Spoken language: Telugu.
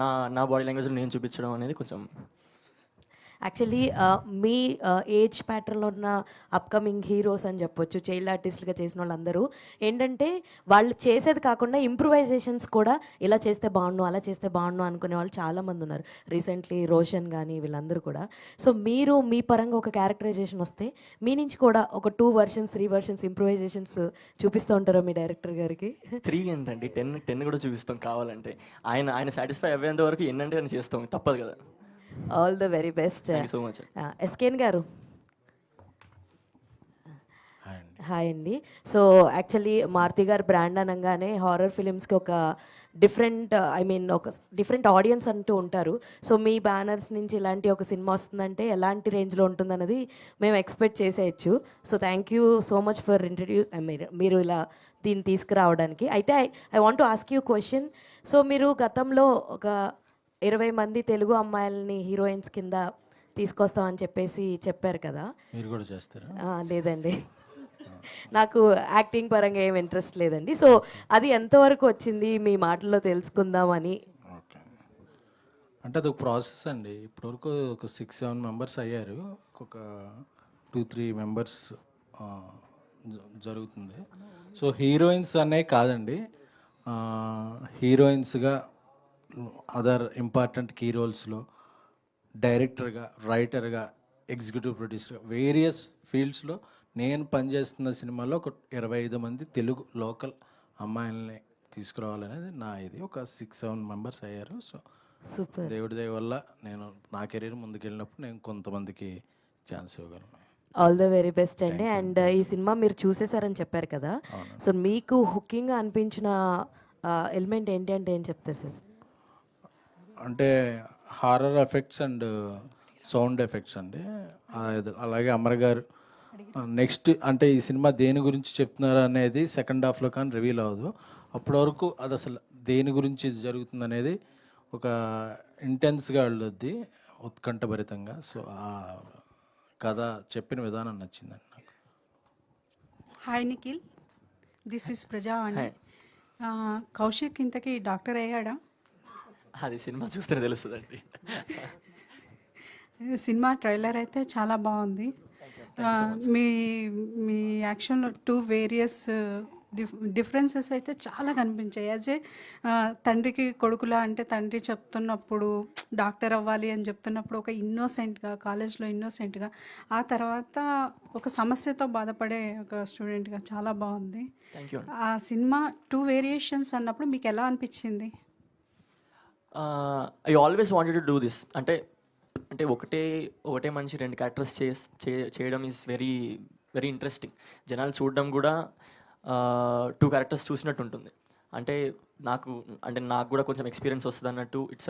నా నా బాడీ లాంగ్వేజ్లో నేను చూపించడం అనేది కొంచెం యాక్చువల్లీ మీ ఏజ్ ప్యాటర్న్లో ఉన్న అప్కమింగ్ హీరోస్ అని చెప్పొచ్చు, చైల్డ్ ఆర్టిస్ట్గా చేసిన వాళ్ళందరూ ఏంటంటే వాళ్ళు చేసేది కాకుండా ఇంప్రూవైజేషన్స్ కూడా ఇలా చేస్తే బాగుండు, అలా చేస్తే బాగుండు అనుకునే వాళ్ళు చాలామంది ఉన్నారు. రీసెంట్లీ రోషన్ కానీ వీళ్ళందరూ కూడా. సో మీరు మీ పరంగా ఒక క్యారెక్టరైజేషన్ వస్తే మీ నుంచి కూడా ఒక 2 వర్షన్స్ 3 వర్షన్స్ ఇంప్రూవైజేషన్స్ చూపిస్తూ ఉంటారో మీ డైరెక్టర్ గారికి? 3 ఏంటండి, 10 కూడా చూపిస్తాం కావాలంటే. ఆయన ఆయన సాటిస్ఫై అయ్యేంత వరకు ఎన్నంటే అని చేస్తాం, తప్పదు కదా. All the very best. Thank you so much. ఎస్కేన్ గారు హాయ్ అండి. సో యాక్చువల్లీ మారుతి గారు బ్రాండ్ అనగానే హారర్ ఫిలిమ్స్కి ఒక డిఫరెంట్ ఒక డిఫరెంట్ ఆడియన్స్ అంటూ ఉంటారు. సో మీ బ్యానర్స్ నుంచి ఇలాంటి ఒక సినిమా వస్తుందంటే ఎలాంటి రేంజ్లో ఉంటుందన్నది మేము ఎక్స్పెక్ట్ చేసేయచ్చు. So thank you so much for మీరు ఇలా దీన్ని తీసుకురావడానికి. అయితే I want to ask you question. So మీరు గతంలో ఒక 20 మంది తెలుగు అమ్మాయిలని హీరోయిన్స్ కింద తీసుకొస్తామని చెప్పారు కదా. మీరు కూడా చేస్తారా? లేదండి, నాకు యాక్టింగ్ పరంగా ఏం ఇంట్రెస్ట్ లేదండి. సో అది ఎంతవరకు వచ్చింది మీ మాటల్లో తెలుసుకుందామని. ఓకే, అంటే అది ఒక ప్రాసెస్ అండి. ఇప్పటివరకు ఒక 6-7 మెంబర్స్ అయ్యారు, ఒక 2-3 మెంబర్స్ జరుగుతుంది. సో హీరోయిన్స్ అనే కాదండి, హీరోయిన్స్గా అదర్ ఇంపార్టెంట్ కీ రోల్స్లో డైరెక్టర్గా, రైటర్గా, ఎగ్జిక్యూటివ్ ప్రొడ్యూసర్గా వేరియస్ ఫీల్డ్స్లో నేను పనిచేస్తున్న సినిమాలో ఒక 25 మంది తెలుగు లోకల్ అమ్మాయిల్ని తీసుకురావాలనేది నా ఇది. ఒక 6-7 మెంబర్స్ అయ్యారు. సో సూపర్, దేవుడి దయ వల్ల నేను నా కెరీర్ ముందుకెళ్ళినప్పుడు నేను కొంతమందికి ఛాన్స్ ఇవ్వగలను. ఆల్ ద వెరీ బెస్ట్ అండి. అండ్ ఈ సినిమా మీరు చూసేసారని చెప్పారు కదా. సో మీకు హుకింగ్ అనిపించిన ఎలిమెంట్ ఏంటి అంటే ఏం చెప్తారు సార్? అంటే horror effects and sound effects అండి. అలాగే అమర్ గారు నెక్స్ట్ అంటే ఈ సినిమా దేని గురించి చెప్తున్నారు అనేది సెకండ్ హాఫ్లో కానీ రివీల్ అవ్వదు. అప్పటి వరకు అది అసలు దేని గురించి జరుగుతుంది అనేది ఒక ఇంటెన్స్గా వెళ్ళొద్ది, ఉత్కంఠభరితంగా. సో ఆ కథ చెప్పిన విధానం నచ్చిందండి నాకు. హాయ్ నిఖిల్, దిస్ ఇస్ ప్రజావాణి. కౌశిక్ ఇంతకీ డాక్టర్ అయ్యాడా? అది సినిమా చూస్తేనే తెలుస్తుందండి. సినిమా ట్రైలర్ అయితే చాలా బాగుంది. మీ మీ యాక్షన్లో 2 వేరియస్ డిఫరెన్సెస్ అయితే చాలా కనిపించాయి. యాజ్ ఏ తండ్రికి కొడుకులా, అంటే తండ్రి చెప్తున్నప్పుడు డాక్టర్ అవ్వాలి అని చెప్తున్నప్పుడు ఒక ఇన్నోసెంట్గా, కాలేజ్లో ఇన్నోసెంట్గా, ఆ తర్వాత ఒక సమస్యతో బాధపడే ఒక స్టూడెంట్గా చాలా బాగుంది. ఆ సినిమా 2 వేరియేషన్స్ అన్నప్పుడు మీకు ఎలా అనిపించింది? I always wanted to do this. అంటే అంటే ఒకటే మనిషి 2 క్యారెక్టర్స్ చేయడం ఈజ్ వెరీ వెరీ ఇంట్రెస్టింగ్. జనాలు చూడడం కూడా 2 క్యారెక్టర్స్ చూసినట్టు ఉంటుంది. అంటే నాకు కూడా కొంచెం ఎక్స్పీరియన్స్ వస్తుంది అన్నట్టు. ఇట్స్